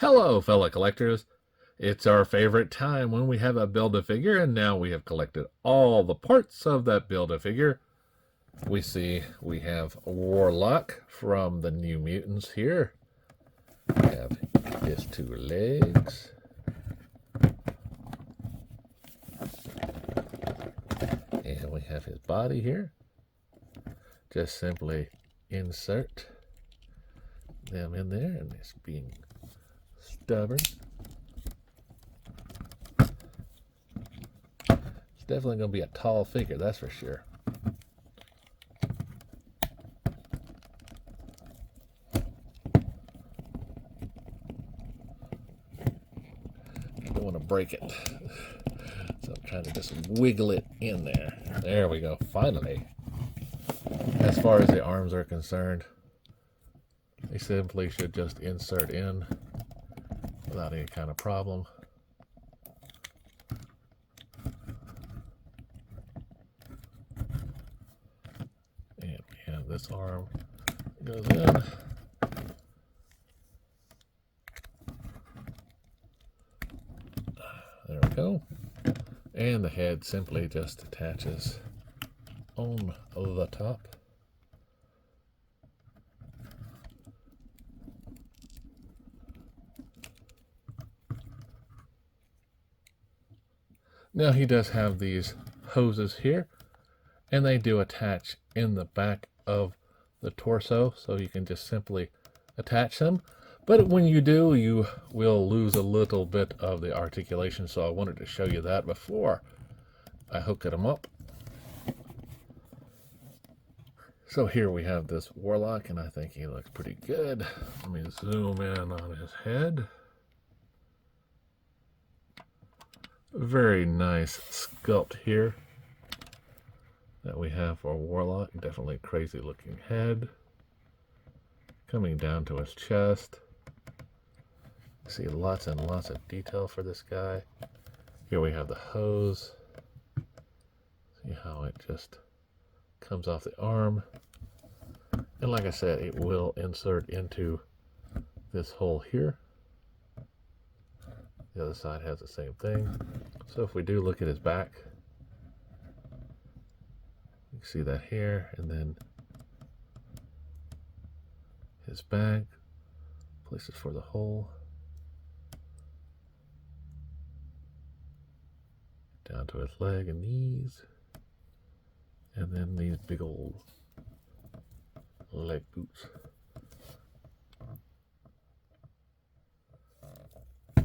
Hello, fellow collectors. It's our favorite time when we have a Build-A-Figure, and now we have collected all the parts of that Build-A-Figure. We see we have Warlock from the New Mutants here. We have his two legs. And we have his body here. Just simply insert them in there, and it's being stubborn. It's definitely going to be a tall figure, that's for sure. Don't want to break it. So I'm trying to just wiggle it in there. There we go, finally. As far as the arms are concerned, they simply should just insert in without any kind of problem. And we have this arm goes in. There we go. And the head simply just attaches on the top. Now he does have these hoses here, and they do attach in the back of the torso, so you can just simply attach them. But when you do, you will lose a little bit of the articulation, so I wanted to show you that before I hook them up. So here we have this Warlock, and I think he looks pretty good. Let me zoom in on his head. Very nice sculpt here that we have for Warlock. Definitely crazy looking head. Coming down to his chest. See lots and lots of detail for this guy. Here we have the hose. See how it just comes off the arm. And like I said, it will insert into this hole here. The other side has the same thing. So if we do look at his back, you can see that here, and then his back, places for the hole, down to his leg and knees, and then these big old leg boots.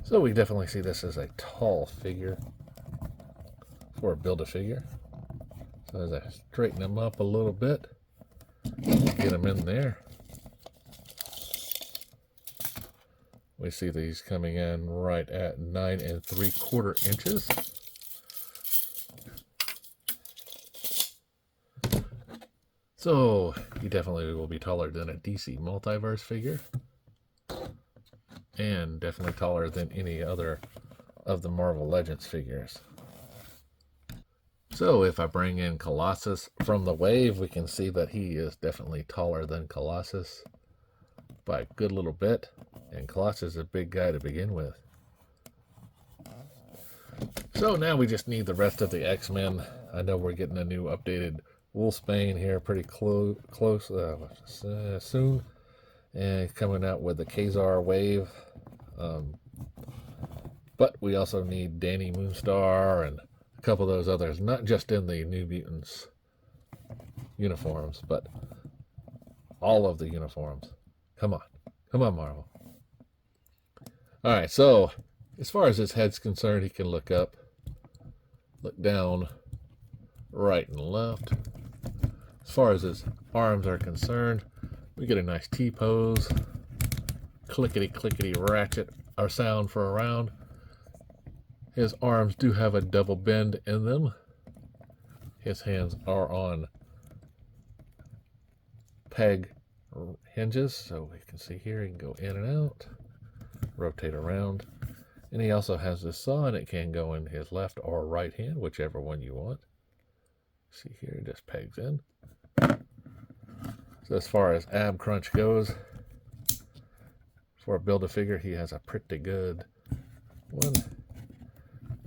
So we definitely see this as a tall figure for a Build-A-Figure. So as I straighten them up a little bit, get them in there, we see these coming in right at 9 3/4 inches. So he definitely will be taller than a DC Multiverse figure, and definitely taller than any other of the Marvel Legends figures. So if I bring in Colossus from the wave, we can see that he is definitely taller than Colossus by a good little bit, and Colossus is a big guy to begin with. So now we just need the rest of the X-Men. I know we're getting a new updated Wolfsbane here pretty close soon, and coming out with the Kazar wave. But we also need Danny Moonstar and a couple of those others, not just in the New Mutants uniforms, but all of the uniforms. Come on, Marvel. All right, so as far as his head's concerned, he can look up, look down, right and left. As far as his arms are concerned, we get a nice T-pose, clickety ratchet our sound for a round. His arms do have a double bend in them. His hands are on peg hinges, so we can see here he can go in and out, rotate around, and he also has this saw, and it can go in his left or right hand, whichever one you want. See here, it just pegs in. So as far as ab crunch goes, For a Build-A-Figure, he has a pretty good one.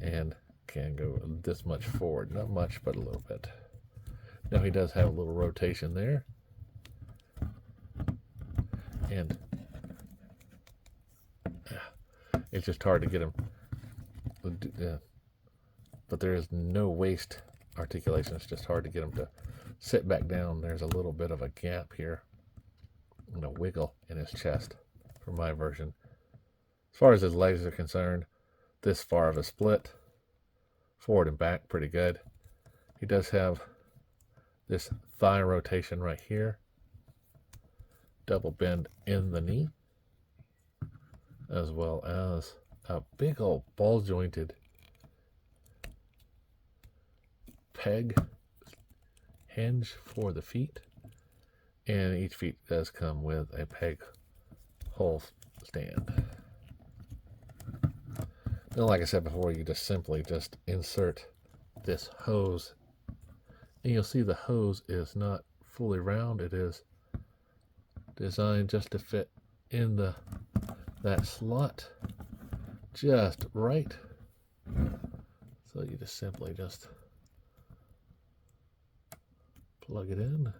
And can go this much forward. Not much, but a little bit. Now he does have a little rotation there. And it's just hard to get him. But there is no waist articulation. It's just hard to get him to sit back down. There's a little bit of a gap here and a wiggle in his chest for my version. As far as his legs are concerned, this far of a split, forward and back, pretty good. He does have this thigh rotation right here, double bend in the knee, as well as a big old ball jointed peg hinge for the feet, and each feet does come with a peg hole stand. Then, like I said before, you just simply just insert this hose, and you'll see the hose is not fully round. It is designed just to fit in that slot just right. So you just simply just plug it in,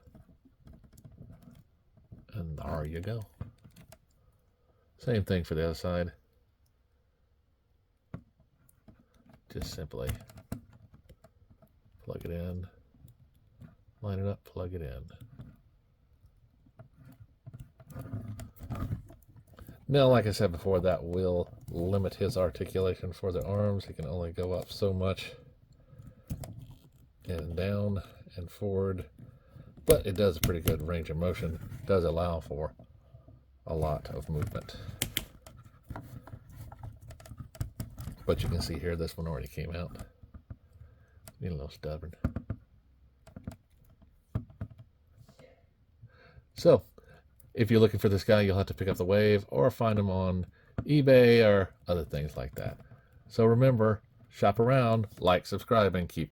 and there you go. Same thing for the other side. Just simply plug it in, line it up, plug it in. Now, like I said before, that will limit his articulation for the arms. He can only go up so much and down and forward, but it does a pretty good range of motion. It does allow for a lot of movement. But you can see here, this one already came out. Need a little stubborn. So, if you're looking for this guy, you'll have to pick up the Wave or find him on eBay or other things like that. So remember, shop around, like, subscribe, and keep